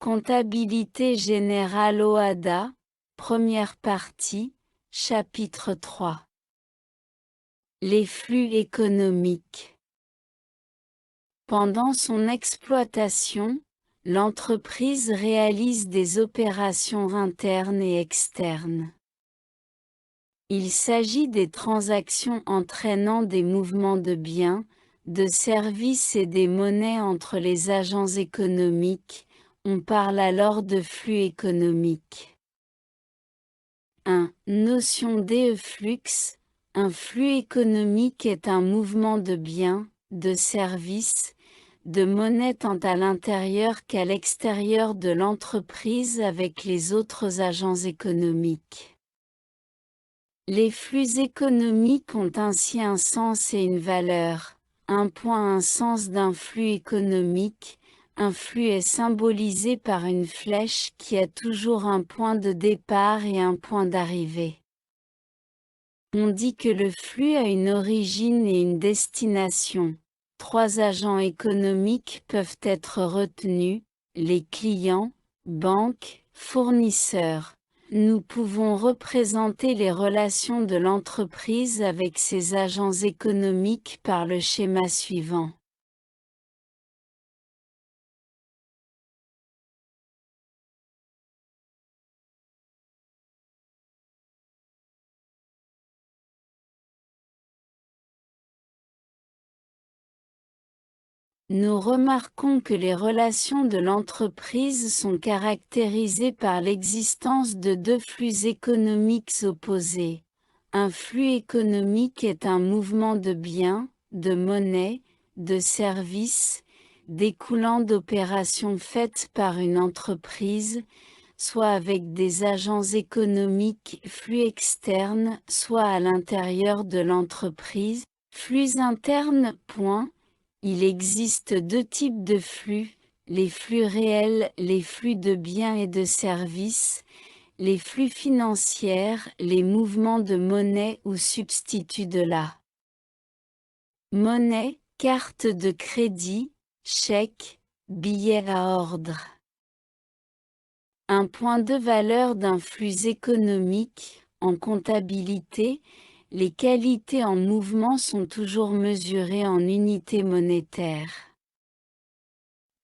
Comptabilité générale OHADA, première partie, chapitre 3. Les flux économiques. Pendant son exploitation, l'entreprise réalise des opérations internes et externes. Il s'agit des transactions entraînant des mouvements de biens, de services et des monnaies entre les agents économiques. On parle alors de flux économiques. 1. Notion d'e-flux. Un flux économique est un mouvement de biens, de services, de monnaie tant à l'intérieur qu'à l'extérieur de l'entreprise avec les autres agents économiques. Les flux économiques ont ainsi un sens et une valeur. Un point, un sens d'un flux économique. Un flux est symbolisé par une flèche qui a toujours un point de départ et un point d'arrivée. On dit que le flux a une origine et une destination. 3 agents économiques peuvent être retenus, les clients, banques, fournisseurs. Nous pouvons représenter les relations de l'entreprise avec ces agents économiques par le schéma suivant. Nous remarquons que les relations de l'entreprise sont caractérisées par l'existence de 2 flux économiques opposés. Un flux économique est un mouvement de biens, de monnaie, de services, découlant d'opérations faites par une entreprise, soit avec des agents économiques, flux externes, soit à l'intérieur de l'entreprise. Flux internes. Il existe 2 types de flux, les flux réels, les flux de biens et de services, les flux financiers, les mouvements de monnaie ou substituts de la monnaie, carte de crédit, chèque, billet à ordre. Un point de valeur d'un flux économique, en comptabilité, les qualités en mouvement sont toujours mesurées en unités monétaires.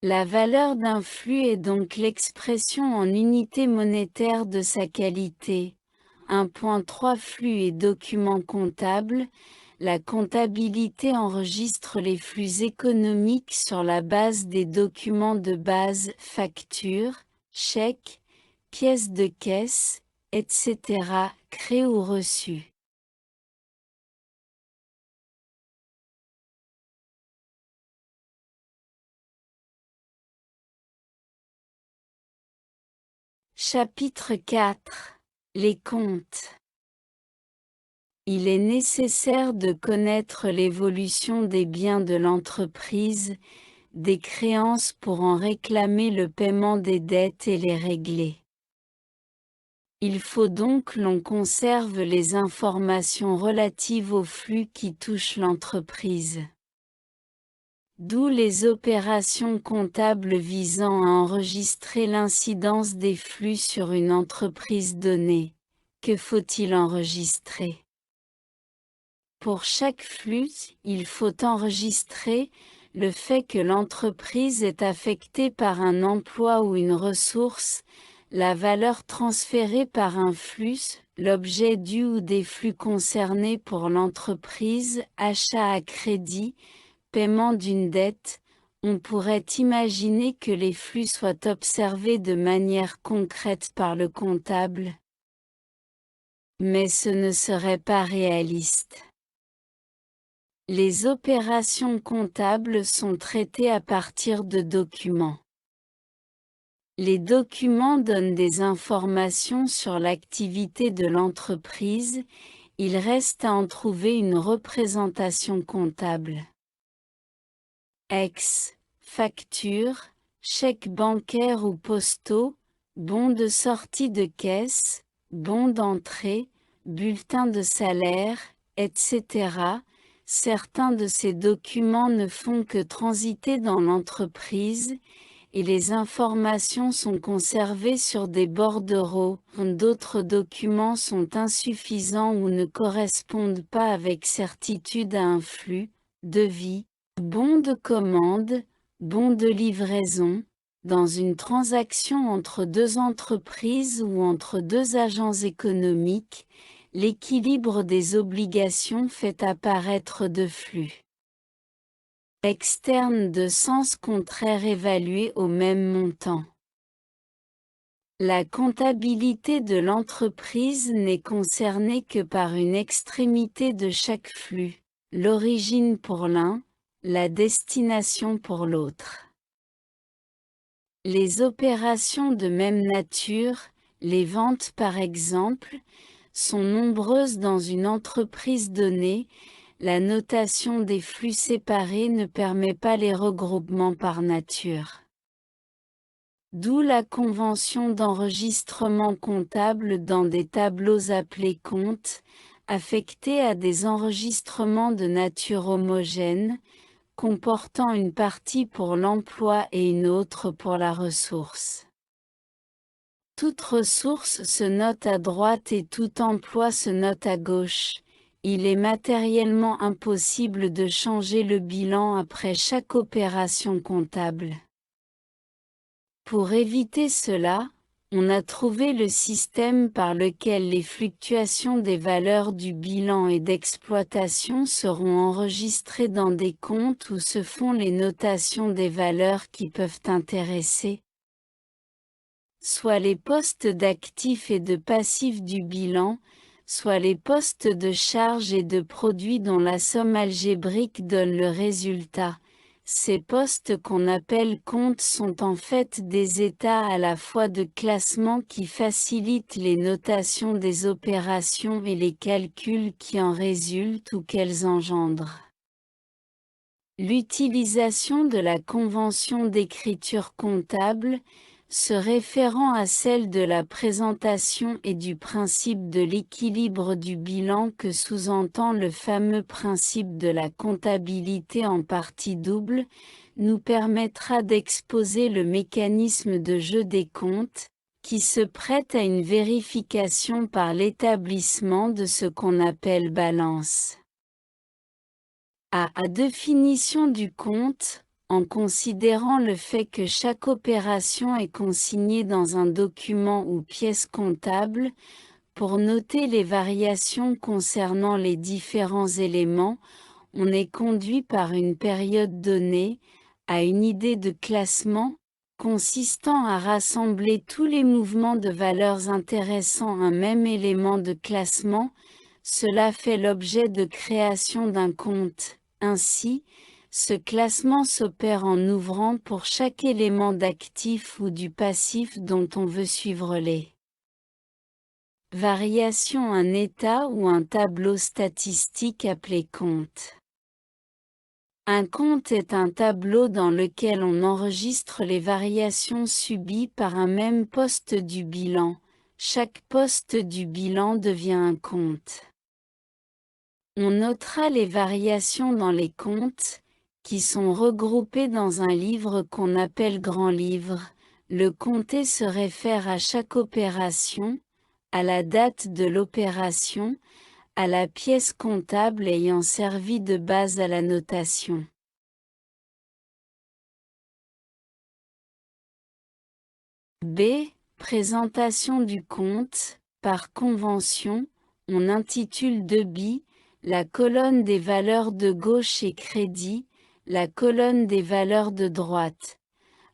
La valeur d'un flux est donc l'expression en unités monétaires de sa qualité. 1.3 Flux et documents comptables. La comptabilité enregistre les flux économiques sur la base des documents de base, factures, chèques, pièces de caisse, etc., créés ou reçus. Chapitre 4. Les comptes. Il est nécessaire de connaître l'évolution des biens de l'entreprise, des créances pour en réclamer le paiement des dettes et les régler. Il faut donc l'on conserve les informations relatives aux flux qui touchent l'entreprise. D'où les opérations comptables visant à enregistrer l'incidence des flux sur une entreprise donnée. Que faut-il enregistrer? Pour chaque flux, il faut enregistrer le fait que l'entreprise est affectée par un emploi ou une ressource, la valeur transférée par un flux, l'objet du ou des flux concernés pour l'entreprise, achat à crédit, paiement d'une dette. On pourrait imaginer que les flux soient observés de manière concrète par le comptable. Mais ce ne serait pas réaliste. Les opérations comptables sont traitées à partir de documents. Les documents donnent des informations sur l'activité de l'entreprise, il reste à en trouver une représentation comptable. Factures, chèques bancaires ou postaux, bons de sortie de caisse, bons d'entrée, bulletins de salaire, etc. Certains de ces documents ne font que transiter dans l'entreprise, et les informations sont conservées sur des bordereaux. D'autres documents sont insuffisants ou ne correspondent pas avec certitude à un flux, devis, bon de commande, bon de livraison, dans une transaction entre deux entreprises ou entre deux agents économiques. L'équilibre des obligations fait apparaître deux flux externes de sens contraire évalués au même montant. La comptabilité de l'entreprise n'est concernée que par une extrémité de chaque flux, l'origine pour l'un, la destination pour l'autre. Les opérations de même nature, les ventes par exemple, sont nombreuses dans une entreprise donnée. La notation des flux séparés ne permet pas les regroupements par nature. D'où la convention d'enregistrement comptable dans des tableaux appelés comptes, affectés à des enregistrements de nature homogène, comportant une partie pour l'emploi et une autre pour la ressource. Toute ressource se note à droite et tout emploi se note à gauche. Il est matériellement impossible de changer le bilan après chaque opération comptable. Pour éviter cela, on a trouvé le système par lequel les fluctuations des valeurs du bilan et d'exploitation seront enregistrées dans des comptes où se font les notations des valeurs qui peuvent intéresser, soit les postes d'actifs et de passifs du bilan, soit les postes de charges et de produits dont la somme algébrique donne le résultat. Ces postes qu'on appelle comptes sont en fait des états à la fois de classement qui facilitent les notations des opérations et les calculs qui en résultent ou qu'elles engendrent. L'utilisation de la convention d'écriture comptable, se référant à celle de la présentation et du principe de l'équilibre du bilan que sous-entend le fameux principe de la comptabilité en partie double, nous permettra d'exposer le mécanisme de jeu des comptes, qui se prête à une vérification par l'établissement de ce qu'on appelle balance. À définition du compte, en considérant le fait que chaque opération est consignée dans un document ou pièce comptable, pour noter les variations concernant les différents éléments, on est conduit par une période donnée, à une idée de classement, consistant à rassembler tous les mouvements de valeurs intéressant un même élément de classement. Cela fait l'objet de création d'un compte. Ainsi, ce classement s'opère en ouvrant pour chaque élément d'actif ou du passif dont on veut suivre les variations, un état ou un tableau statistique appelé compte. Un compte est un tableau dans lequel on enregistre les variations subies par un même poste du bilan. Chaque poste du bilan devient un compte. On notera les variations dans les comptes, qui sont regroupés dans un livre qu'on appelle grand livre. Le compté se réfère à chaque opération, à la date de l'opération, à la pièce comptable ayant servi de base à la notation. B. Présentation du compte. Par convention, on intitule débit, la colonne des valeurs de gauche et crédit, la colonne des valeurs de droite.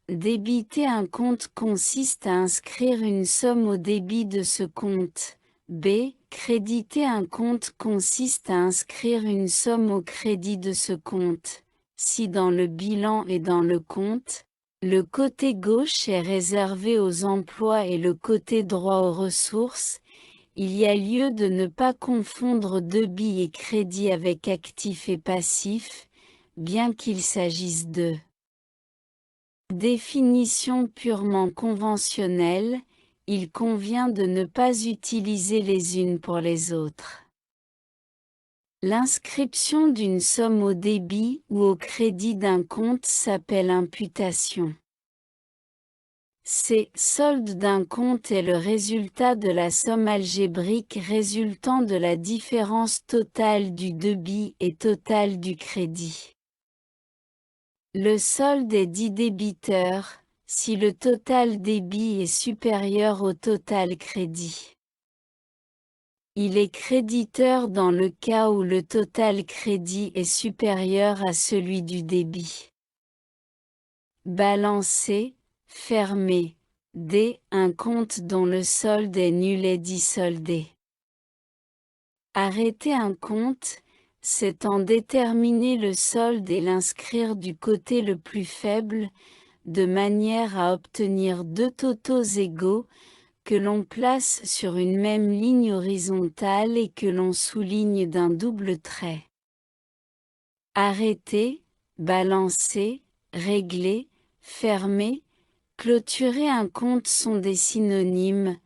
Débiter un compte consiste à inscrire une somme au débit de ce compte. B. Créditer un compte consiste à inscrire une somme au crédit de ce compte. Si dans le bilan et dans le compte, le côté gauche est réservé aux emplois et le côté droit aux ressources, il y a lieu de ne pas confondre débit et crédit avec actif et passif, bien qu'il s'agisse de définitions purement conventionnelles, il convient de ne pas utiliser les unes pour les autres. L'inscription d'une somme au débit ou au crédit d'un compte s'appelle imputation. C. Solde d'un compte est le résultat de la somme algébrique résultant de la différence totale du débit et totale du crédit. Le solde est dit débiteur, si le total débit est supérieur au total crédit. Il est créditeur dans le cas où le total crédit est supérieur à celui du débit. Balancer, fermer. D. Un compte dont le solde est nul est dit soldé. Arrêter un compte, c'est en déterminer le solde et l'inscrire du côté le plus faible, de manière à obtenir deux totaux égaux, que l'on place sur une même ligne horizontale et que l'on souligne d'un double trait. Arrêter, balancer, régler, fermer, clôturer un compte sont des synonymes.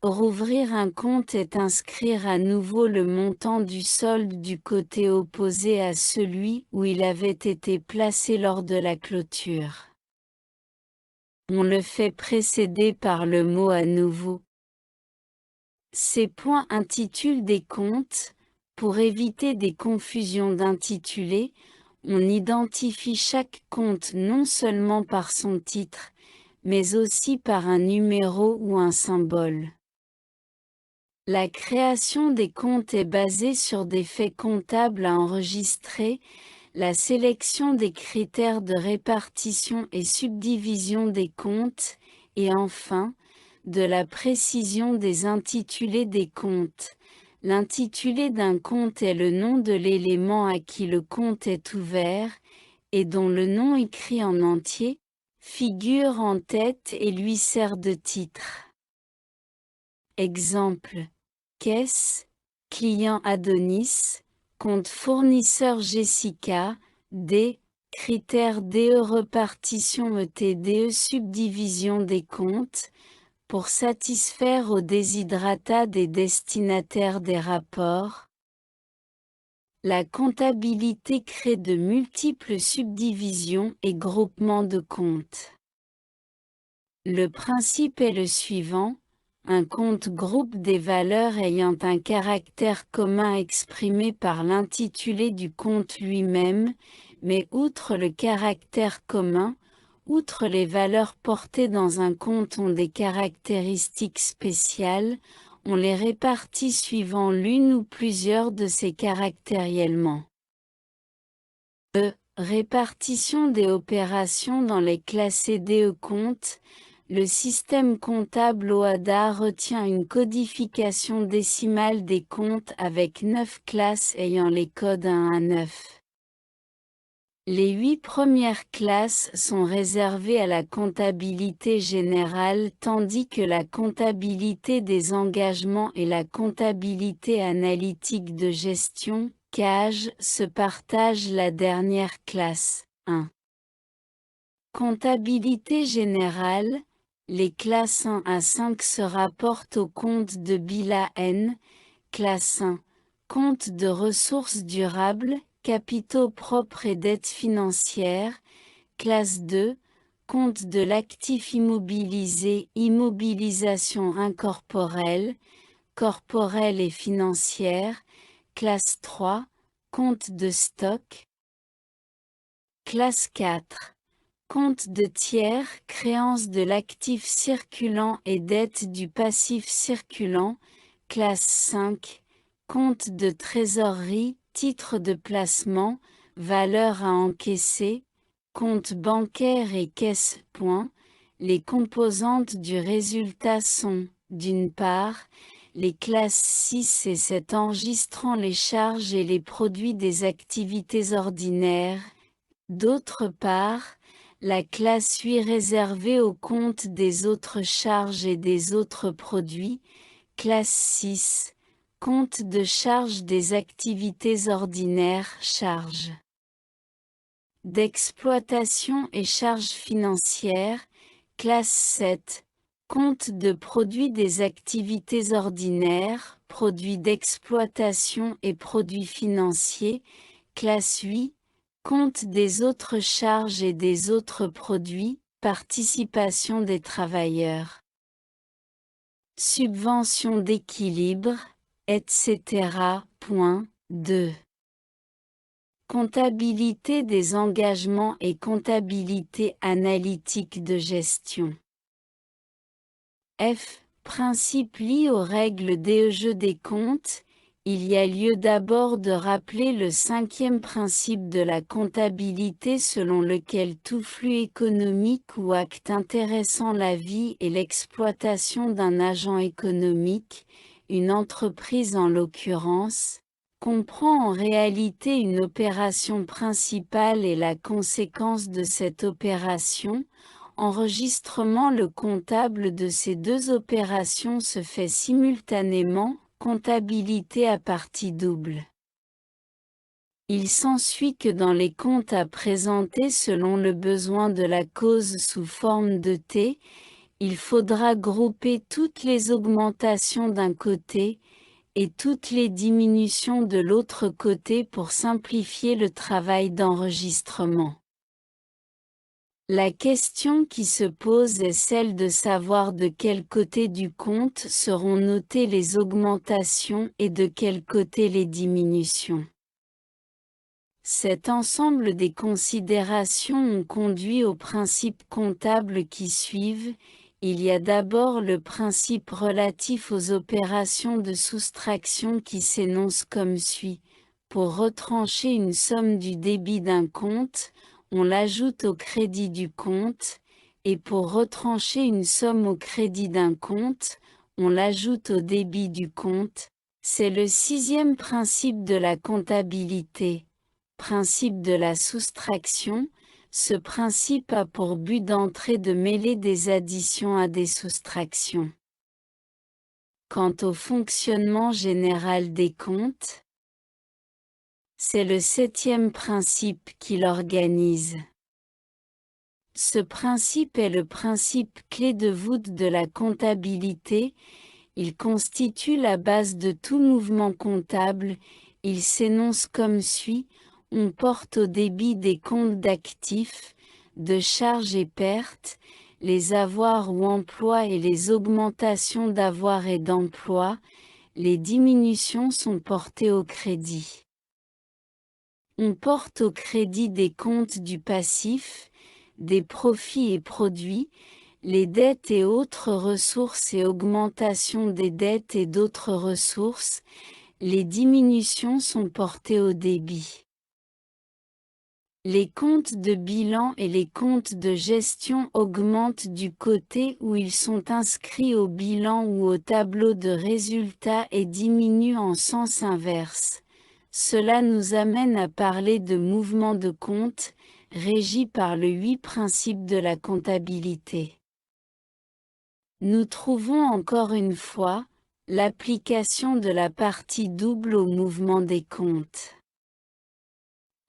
Rouvrir un compte est inscrire à nouveau le montant du solde du côté opposé à celui où il avait été placé lors de la clôture. On le fait précéder par le mot à nouveau. Ces points intitulent des comptes. Pour éviter des confusions d'intitulés, on identifie chaque compte non seulement par son titre, mais aussi par un numéro ou un symbole. La création des comptes est basée sur des faits comptables à enregistrer, la sélection des critères de répartition et subdivision des comptes, et enfin, de la précision des intitulés des comptes. L'intitulé d'un compte est le nom de l'élément à qui le compte est ouvert, et dont le nom écrit en entier figure en tête et lui sert de titre. Exemple. Caisse, client Adonis, compte fournisseur Jessica, D, critère DE répartition ETDE subdivision des comptes, pour satisfaire aux desiderata des destinataires des rapports. La comptabilité crée de multiples subdivisions et groupements de comptes. Le principe est le suivant. Un compte groupe des valeurs ayant un caractère commun exprimé par l'intitulé du compte lui-même, mais outre le caractère commun, outre les valeurs portées dans un compte ont des caractéristiques spéciales, on les répartit suivant l'une ou plusieurs de ces caractériellement. Répartition des opérations dans les classés DE comptes. Le système comptable OADA retient une codification décimale des comptes avec 9 classes ayant les codes 1 à 9. Les 8 premières classes sont réservées à la comptabilité générale tandis que la comptabilité des engagements et la comptabilité analytique de gestion, CAGE, se partagent la dernière classe, 1. Comptabilité générale. Les classes 1 à 5 se rapportent au compte de bilan N. Classe 1. Compte de ressources durables, capitaux propres et dettes financières. Classe 2. Compte de l'actif immobilisé, immobilisation incorporelle, corporelle et financière. Classe 3. Compte de stock. Classe 4. Compte de tiers, créance de l'actif circulant et dette du passif circulant. Classe 5. Compte de trésorerie, titre de placement, valeur à encaisser, compte bancaire et caisse. Les composantes du résultat sont, d'une part, les classes 6 et 7 enregistrant les charges et les produits des activités ordinaires, d'autre part, la classe 8 réservée au compte des autres charges et des autres produits, classe 6, compte de charges des activités ordinaires, charges d'exploitation et charges financières, classe 7, compte de produits des activités ordinaires, produits d'exploitation et produits financiers, classe 8, compte des autres charges et des autres produits, participation des travailleurs, subvention d'équilibre, etc. Point 2. Comptabilité des engagements et comptabilité analytique de gestion. F. Principe lié aux règles des jeux des comptes. Il y a lieu d'abord de rappeler le 5e principe de la comptabilité selon lequel tout flux économique ou acte intéressant la vie et l'exploitation d'un agent économique, une entreprise en l'occurrence, comprend en réalité une opération principale et la conséquence de cette opération. Enregistrement le comptable de ces deux opérations se fait simultanément, comptabilité à partie double. Il s'ensuit que dans les comptes à présenter selon le besoin de la cause sous forme de T, il faudra grouper toutes les augmentations d'un côté, et toutes les diminutions de l'autre côté pour simplifier le travail d'enregistrement. La question qui se pose est celle de savoir de quel côté du compte seront notées les augmentations et de quel côté les diminutions. Cet ensemble des considérations ont conduit aux principes comptables qui suivent. Il y a d'abord le principe relatif aux opérations de soustraction qui s'énonce comme suit. Pour retrancher une somme du débit d'un compte, on l'ajoute au crédit du compte, et pour retrancher une somme au crédit d'un compte, on l'ajoute au débit du compte. C'est le 6e principe de la comptabilité, principe de la soustraction. Ce principe a pour but d'entrer de mêler des additions à des soustractions. Quant au fonctionnement général des comptes, c'est le 7e principe qui l'organise. Ce principe est le principe clé de voûte de la comptabilité. Il constitue la base de tout mouvement comptable. Il s'énonce comme suit. On porte au débit des comptes d'actifs, de charges et pertes, les avoirs ou emplois et les augmentations d'avoirs et d'emplois. Les diminutions sont portées au crédit. On porte au crédit des comptes du passif, des profits et produits, les dettes et autres ressources et augmentation des dettes et d'autres ressources. Les diminutions sont portées au débit. Les comptes de bilan et les comptes de gestion augmentent du côté où ils sont inscrits au bilan ou au tableau de résultats et diminuent en sens inverse. Cela nous amène à parler de mouvement de compte, régi par le 8 principes de la comptabilité. Nous trouvons encore une fois l'application de la partie double au mouvement des comptes.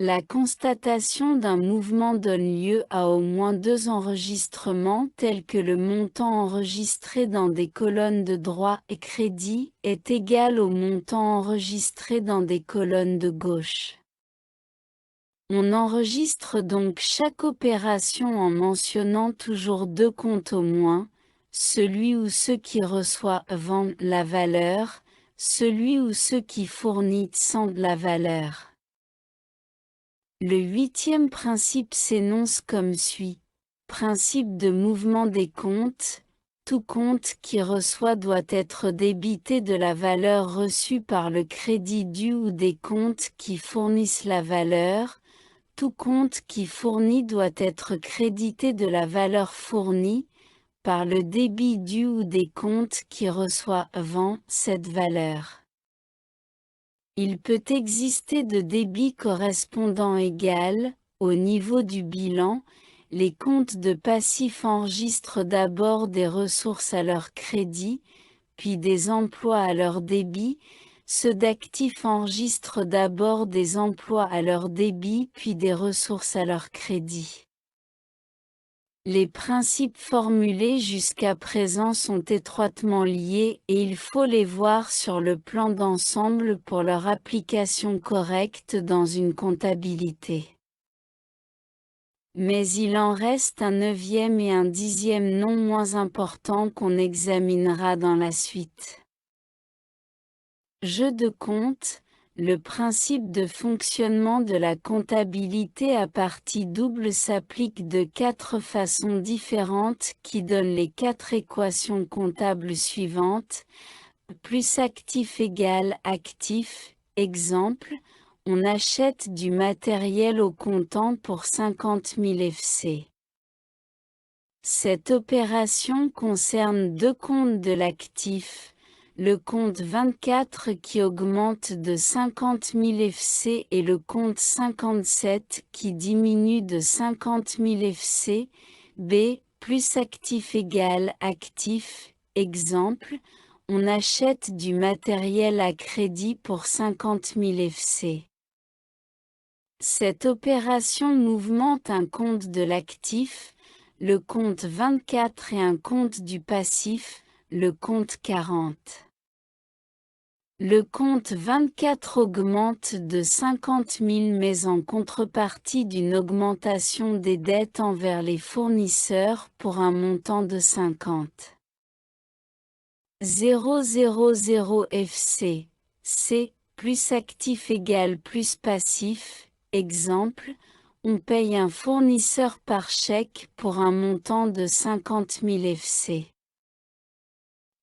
La constatation d'un mouvement donne lieu à au moins deux enregistrements tels que le montant enregistré dans des colonnes de droit et crédit est égal au montant enregistré dans des colonnes de gauche. On enregistre donc chaque opération en mentionnant toujours deux comptes au moins, celui où ceux qui reçoivent vendent la valeur, celui où ceux qui fournissent vendent la valeur. Le 8e principe s'énonce comme suit. Principe de mouvement des comptes. Tout compte qui reçoit doit être débité de la valeur reçue par le crédit dû ou des comptes qui fournissent la valeur. Tout compte qui fournit doit être crédité de la valeur fournie par le débit dû ou des comptes qui reçoivent cette valeur. Il peut exister de débits correspondants égales. Au niveau du bilan, les comptes de passifs enregistrent d'abord des ressources à leur crédit, puis des emplois à leur débit. Ceux d'actifs enregistrent d'abord des emplois à leur débit puis des ressources à leur crédit. Les principes formulés jusqu'à présent sont étroitement liés et il faut les voir sur le plan d'ensemble pour leur application correcte dans une comptabilité. Mais il en reste un 9e et un 10e non moins important qu'on examinera dans la suite. Jeu de compte, le principe de fonctionnement de la comptabilité à partie double s'applique de 4 façons différentes qui donnent les 4 équations comptables suivantes. Plus actif égale actif, exemple, on achète du matériel au comptant pour 50 000 FC. Cette opération concerne deux comptes de l'actif, le compte 24 qui augmente de 50 000 FC et le compte 57 qui diminue de 50 000 FC. B, plus actif égale actif, exemple, on achète du matériel à crédit pour 50 000 FC. Cette opération mouvemente un compte de l'actif, le compte 24 et un compte du passif, le compte 40. Le compte 24 augmente de 50 000 mais en contrepartie d'une augmentation des dettes envers les fournisseurs pour un montant de 50 000 FC. C, plus actif égale plus passif, exemple, on paye un fournisseur par chèque pour un montant de 50 000 FC.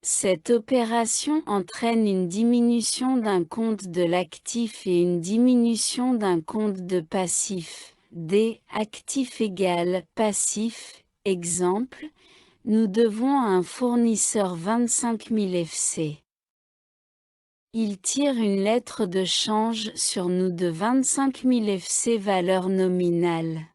Cette opération entraîne une diminution d'un compte de l'actif et une diminution d'un compte de passif. D, actif égale passif, exemple, nous devons à un fournisseur 25 000 FC. Il tire une lettre de change sur nous de 25 000 FC valeur nominale.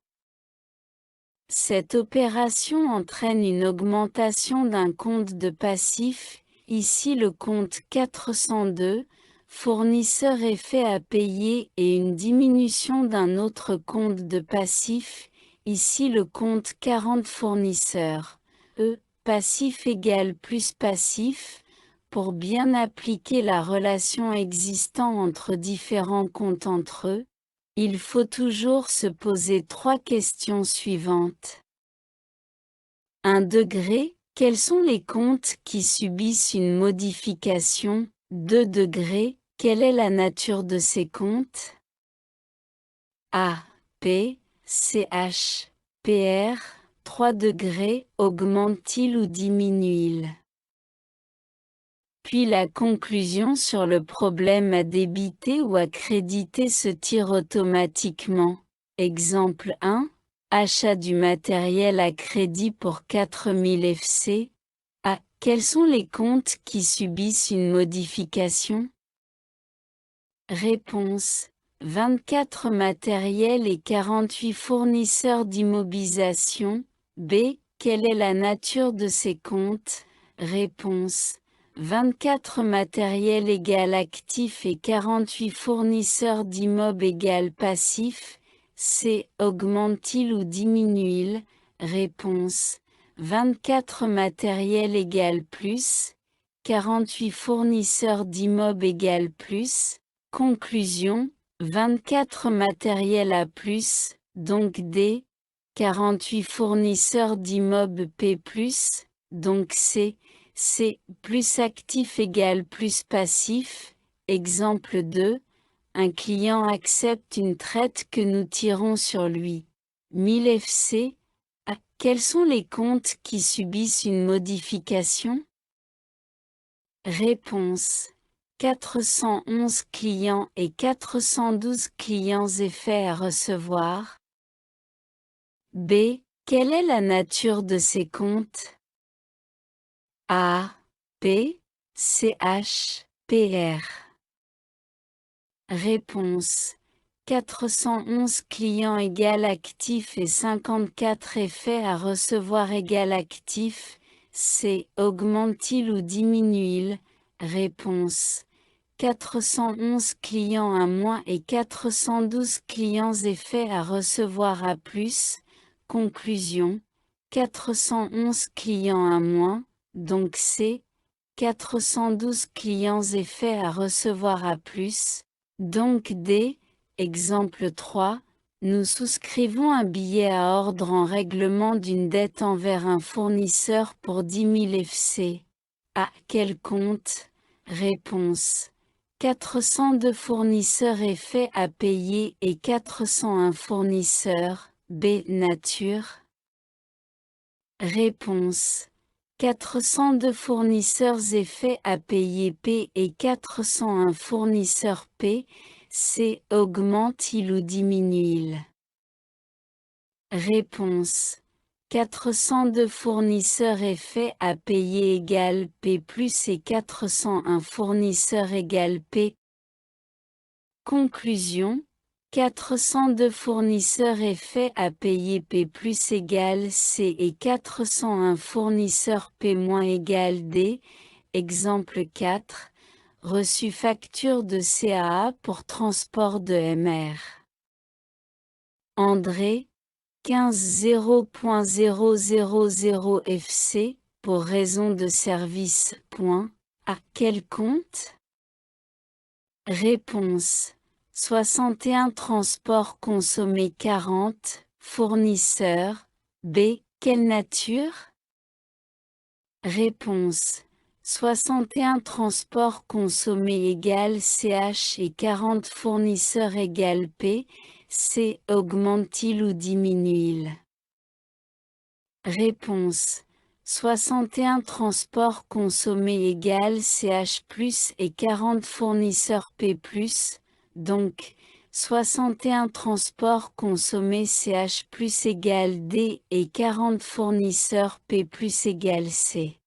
Cette opération entraîne une augmentation d'un compte de passif, ici le compte 402, fournisseur effet à payer et une diminution d'un autre compte de passif, ici le compte 40 fournisseurs. E, passif égale plus passif, pour bien appliquer la relation existant entre différents comptes entre eux, il faut toujours se poser 3 questions suivantes. 1 degré, quels sont les comptes qui subissent une modification? 2 degrés, quelle est la nature de ces comptes? A, P, CH, PR, 3 degrés, augmente-t-il ou diminue-t-il? Puis la conclusion sur le problème à débiter ou à créditer se tire automatiquement. Exemple 1. Achat du matériel à crédit pour 4000 FC. A. Quels sont les comptes qui subissent une modification? Réponse. 24 matériels et 48 fournisseurs d'immobilisation. B. Quelle est la nature de ces comptes? Réponse. 24 matériel égale actif et 48 fournisseurs d'immeubles égale passif. C. Augmente-t-il ou diminue-t-il? Réponse. 24 matériel égale plus. 48 fournisseurs d'immeubles égale plus. Conclusion. 24 matériel à plus, donc D. 48 fournisseurs d'immeubles P+, donc C. C, plus actif égale plus passif. Exemple 2. Un client accepte une traite que nous tirons sur lui. 1000 FC. A. Quels sont les comptes qui subissent une modification? Réponse. 411 clients et 412 clients effets à recevoir. B. Quelle est la nature de ces comptes? A, P, CH, PR. Réponse. 411 clients égale actif et 54 effets à recevoir égale actif. C. Augmente-t-il ou diminue-t-il? Réponse. 411 clients à moins et 412 clients effets à recevoir à plus. Conclusion. 411 clients à moins, donc C. 412 clients effets à recevoir à plus, donc D. Exemple 3. Nous souscrivons un billet à ordre en règlement d'une dette envers un fournisseur pour 10 000 FC. À quel compte? Réponse. 402 fournisseurs effets à payer et 401 fournisseurs, B. Nature. Réponse. 402 fournisseurs effets à payer P et 401 fournisseurs P, C. Augmente-t-il ou diminue-t-il? Réponse. 402 fournisseurs effets à payer égale P plus et 401 fournisseurs égale P. Conclusion. 402 fournisseurs effets à payer P plus égale C et 401 fournisseurs P moins égale D. Exemple 4. Reçu facture de CAA pour transport de MR. André, 15 0.000 FC, pour raison de service. À quel compte? Réponse. 61 transports consommés 40, fournisseurs, B. Quelle nature? Réponse. 61 transports consommés égale CH et 40 fournisseurs égale P, C. Augmente-t-il ou diminue-t-il? Réponse. 61 transports consommés égale CH plus et 40 fournisseurs P plus, donc, 61 transports consommés CH plus égale D et 40 fournisseurs P plus égale C.